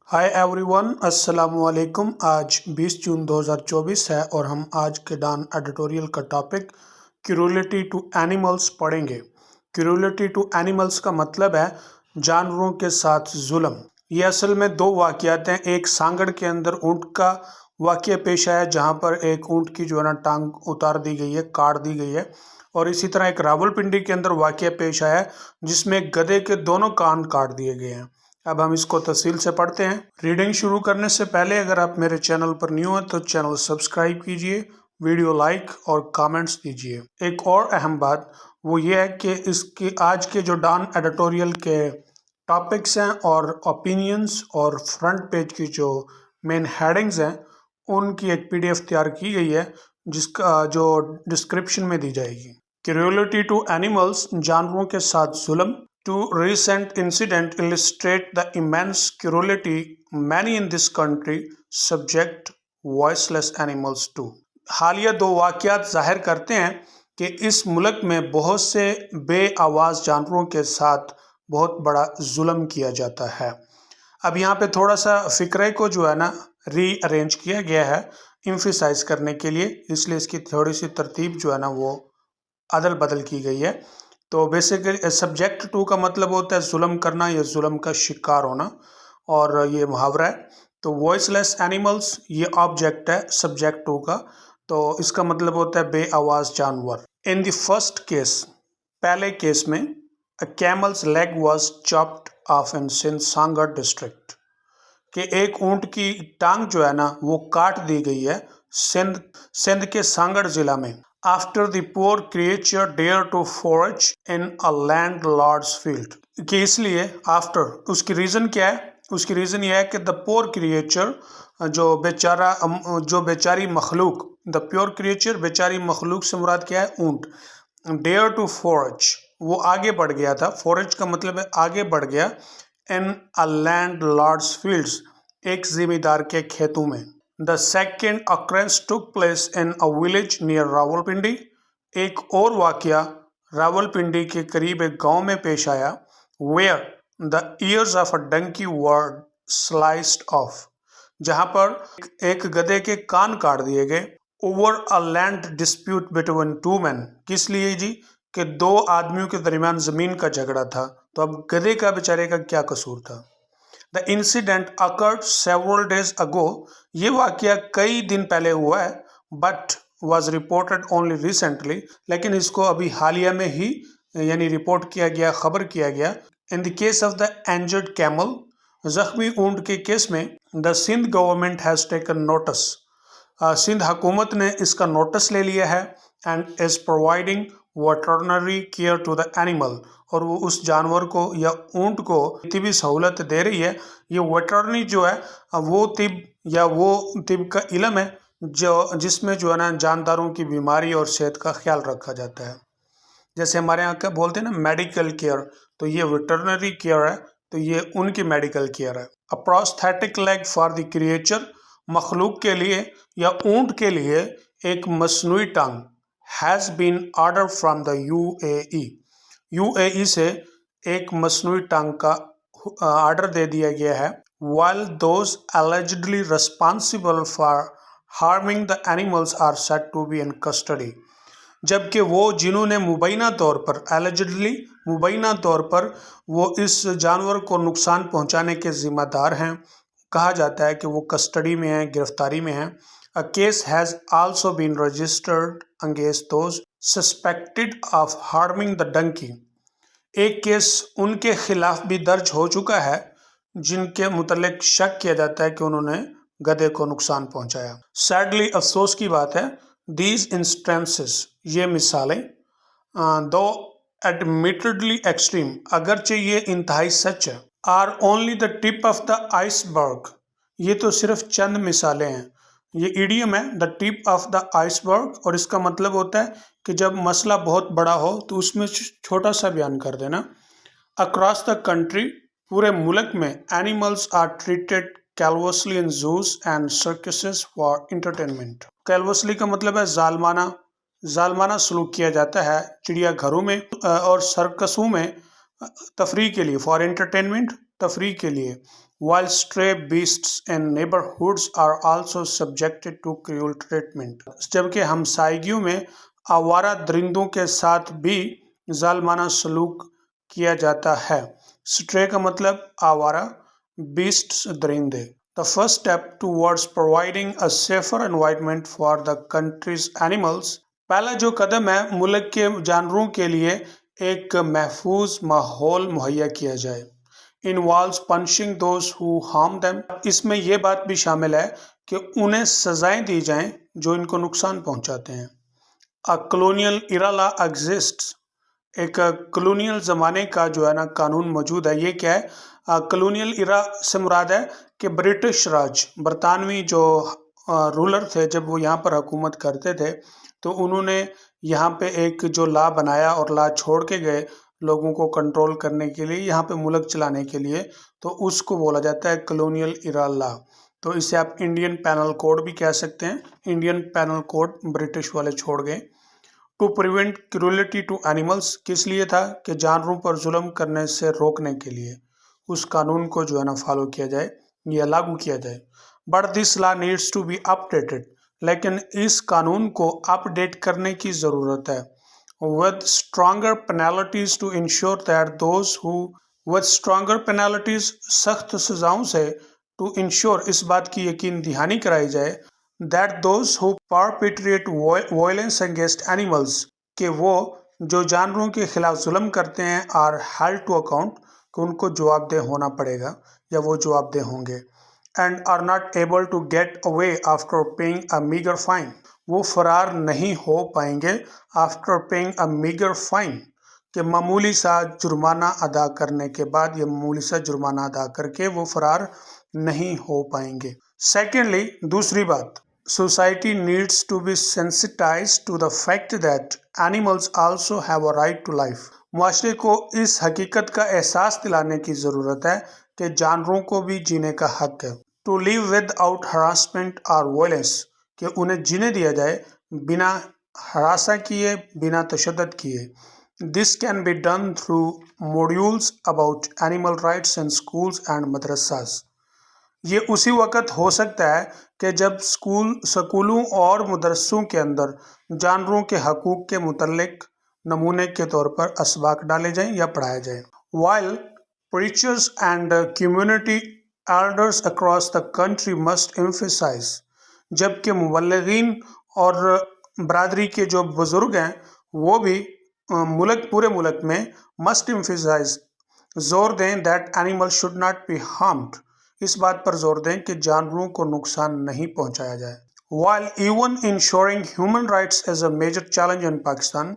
Hi everyone, अस्सलाम वालेकुम। आज 20 जून 2024 है और हम आज के डान एडिटोरियल का टॉपिक क्रूरलिटी टू एनिमल्स पढ़ेंगे। क्रूरलिटी टू एनिमल्स का मतलब है जानवरों के साथ जुल्म। ये असल में दो वाक़यात हैं। एक सांगड़ के अंदर ऊँट का वाक़या पेश आया जहाँ पर एक ऊँट की जो है ना टांग उतार दी गई है, काट दी गई है। और इसी तरह एक रावलपिंडी के अंदर वाक़या पेश आया जिसमें गधे के दोनों कान काट दिए गए हैं। अब हम इसको तफसील से पढ़ते हैं। रीडिंग शुरू करने से पहले अगर आप मेरे चैनल पर न्यू हैं तो चैनल सब्सक्राइब कीजिए, वीडियो लाइक और कमेंट्स दीजिए। एक और अहम बात वो ये है कि इसके आज के जो डान एडिटोरियल के टॉपिक्स हैं और ओपिनियंस और फ्रंट पेज की जो मेन हेडिंग्स हैं उनकी एक PDF तैयार की गई है जिसका जो डिस्क्रिप्शन में दी जाएगी। क्रूरलिटी टू एनिमल्स, जानवरों के साथ जुल्म। Two recent incidents illustrate the immense cruelty many in this country subject voiceless animals to. हालिया दो वाक़यात ज़ाहिर करते हैं कि इस मुल्क में बहुत से बे आवाज़ जानवरों के साथ बहुत बड़ा जुल्म किया जाता है। अब यहाँ पे थोड़ा सा फ़िक्रे को जो है ना रीअरेंज किया गया है एम्फसाइज करने के लिए, इसलिए इसकी थोड़ी सी तरतीब जो है ना वो अदल बदल की गई है। तो बेसिकली सब्जेक्ट टू का मतलब होता है जुल्म करना या जुल्म का शिकार होना, और ये मुहावरा है। तो वॉइसलेस एनिमल्स ये ऑब्जेक्ट है सब्जेक्ट टू का, तो इसका मतलब होता है बे आवाज़ जानवर। इन द फर्स्ट केस, पहले केस में, a camel's leg was chopped off in Sindh Sanghar district, कि एक ऊँट की टांग जो है ना वो काट दी गई है सिंध के सांगड़ जिला में। After the poor creature dared to forage in a landlord's field, कि इसलिए आफ्टर उसकी रीज़न क्या है? उसकी रीज़न यह है कि द पोर क्रिएचर, जो बेचारी मखलूक, द प्योर क्रिएचर बेचारी मखलूक से मुराद क्या है? ऊँट। डेयर टू फॉरेज, वो आगे बढ़ गया था। फॉरेज का मतलब है आगे बढ़ गया। इन अ लैंडलॉर्ड्स फील्ड्स, एक जिमीदार के खेतों में। The second occurrence took place in a village near Rawalpindi, एक और वाक़या रावलपिंडी के करीब एक गांव में पेश आया। Where the ears of a donkey were sliced off, जहां पर एक गधे के कान काट दिए गए। Over a land dispute between two men, किस लिए जी? कि दो आदमियों के दरमियान ज़मीन का झगड़ा था। तो अब गधे का बेचारे का क्या कसूर था? The incident occurred several days ago, ये वाक़या कई दिन पहले हुआ है, but was reported only recently, लेकिन इसको अभी हालिया में ही यानी रिपोर्ट किया गया, खबर किया गया। In the case of the injured camel, जख्मी ऊँट के केस में, the Sindh government has taken notice, Sindh हुकूमत ने इसका नोटिस ले लिया है, and is providing veterinary care to the animal, और वो उस जानवर को या ऊँट को तिबी सहूलत दे रही है। ये वेटरनरी जो है वो तिब या वो तिब का इल्म है जो जिसमें जो है ना जानदारों की बीमारी और सेहत का ख्याल रखा जाता है। जैसे हमारे यहाँ का बोलते हैं ना मेडिकल केयर, तो ये वेटरनरी केयर है, तो ये उनकी मेडिकल केयर है। A prosthetic leg for the creature, मखलूक के लिए या ऊँट के लिए एक मसनूई टांग। Has been order from the UAE, UAE से एक मसनूई टांग का ऑर्डर दे दिया गया है। while those allegedly responsible for harming the animals are said to be in custody, जबकि वो जिन्होंने मुबैना तौर पर allegedly मुबैना तौर पर वो इस जानवर को नुकसान पहुंचाने के ज़िम्मेदार हैं, कहा जाता है कि वो कस्टडी में हैं, गिरफ्तारी में हैं। A case has also been registered against those suspected of harming the donkey, एक केस उनके खिलाफ भी दर्ज हो चुका है जिनके मुतल्लिक शक किया जाता है कि उन्होंने गधे को नुकसान पहुंचाया। सैडली, अफसोस की बात है, these instances, ये मिसालें, दो एडमिटेडली एक्सट्रीम, अगरचे ये इंतहाई सच है, are only the tip of the iceberg, ये तो सिर्फ चंद मिसालें हैं। ये इडियम है the tip of the iceberg, और इसका मतलब होता है कि जब मसला बहुत बड़ा हो तो उसमें छोटा सा बयान कर देना। अक्रॉस द कंट्री, पूरे मुल्क में, animals are treated callously in zoos and circuses for entertainment. Callously का मतलब है जालमाना सलूक किया जाता है चिड़ियाघरों में और सर्कसों में तफरीह के लिए, फॉर एंटरटेनमेंट, तफरीह के लिए। while stray beasts in neighborhoods are also subjected to cruel treatment. जबकि हमसाइगियों में आवारा दरिंदों के साथ भी जालमाना सलूक किया जाता है। स्ट्रे का मतलब आवारा, beasts दरिंदे। The first step towards providing a safer environment for the country's animals, पहला जो कदम है मुल्क के जानवरों के लिए एक महफूज माहौल मुहैया किया जाए, involves punishing those who harm them, इसमें यह बात भी शामिल है कि उन्हें सजाएं दी जाएं जो इनको नुकसान पहुंचाते हैं। A colonial era law exists, एक कॉलोनियल ज़माने का जो है ना कानून मौजूद है। ये क्या है? कॉलोनियल इरा से मुराद है कि ब्रिटिश राज, बरतानवी जो रूलर थे जब वो यहाँ पर हुकूमत करते थे तो उन्होंने यहाँ पे एक जो लॉ बनाया और लॉ छोड़ के गए लोगों को कंट्रोल करने के लिए, यहाँ पे मुल्क चलाने के लिए, तो उसको बोला जाता है कॉलोनियल इरा लॉ। तो इसे आप इंडियन पैनल कोड भी कह सकते हैं। इंडियन पैनल कोड ब्रिटिश वाले छोड़ गए। To prevent cruelty to animals, किस लिए था? कि जानवरों पर जुल्म करने से रोकने के लिए उस कानून को जो है ना फॉलो किया जाए या लागू किया जाए। But this law needs to be updated, लेकिन इस कानून को अपडेट करने की ज़रूरत है। With stronger penalties to ensure that those who, with stronger penalties, सख्त सजाओं से, टू इंश्योर, इस बात की यकीन दहानी कराई जाए, that those who perpetrate violence against animals, कि वो जो जानवरों के खिलाफ जुल्म करते हैं are held to account, कि उनको जवाबदेह होना पड़ेगा या वो जवाबदेह होंगे। and are not able to get away after paying a meager fine, वो फरार नहीं हो पाएंगे after paying a meager fine, कि मामूली सा जुर्माना अदा करने के बाद या मामूली सा जुर्माना अदा करके वो फरार नहीं हो पाएंगे। सेकेंडली, दूसरी बात, society needs to be sensitized to the fact that animals also have a right to life, मुआशरे को इस हकीकत का एहसास दिलाने की ज़रूरत है कि जानवरों को भी जीने का हक है। to live without harassment or violence, कि उन्हें जीने दिया जाए बिना हरासा किए, बिना तशद्दुद किए। This can be done through modules about animal rights in schools and madrasas, ये उसी वक्त हो सकता है कि जब स्कूलों और मदरसों के अंदर जानवरों के हकूक़ के मुतल्लिक नमूने के तौर पर असबाक डाले जाएं या पढ़ाया जाए। While preachers and community elders across the country must emphasize, जबकि मुबल्लिगीन और बरादरी के जो बुज़ुर्ग हैं वो भी पूरे मुल्क में must emphasize, जोर दें that animals should not be harmed, इस बात पर जोर दें कि जानवरों को नुकसान नहीं पहुंचाया जाए। While even ensuring human rights is a major challenge in Pakistan,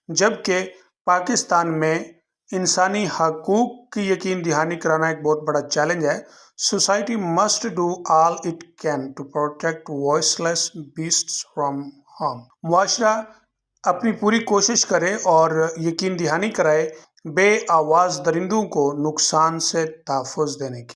जबकि पाकिस्तान में इंसानी हकूक़ की यकीन दहानी कराना एक बहुत बड़ा चैलेंज है। Society must do all it can to protect voiceless beasts from harm, मुआशरा अपनी पूरी कोशिश करे और यकीन दहानी कराए बे आवाज़ दरिंदों को नुकसान से तहफ़्फ़ुज़ देने की।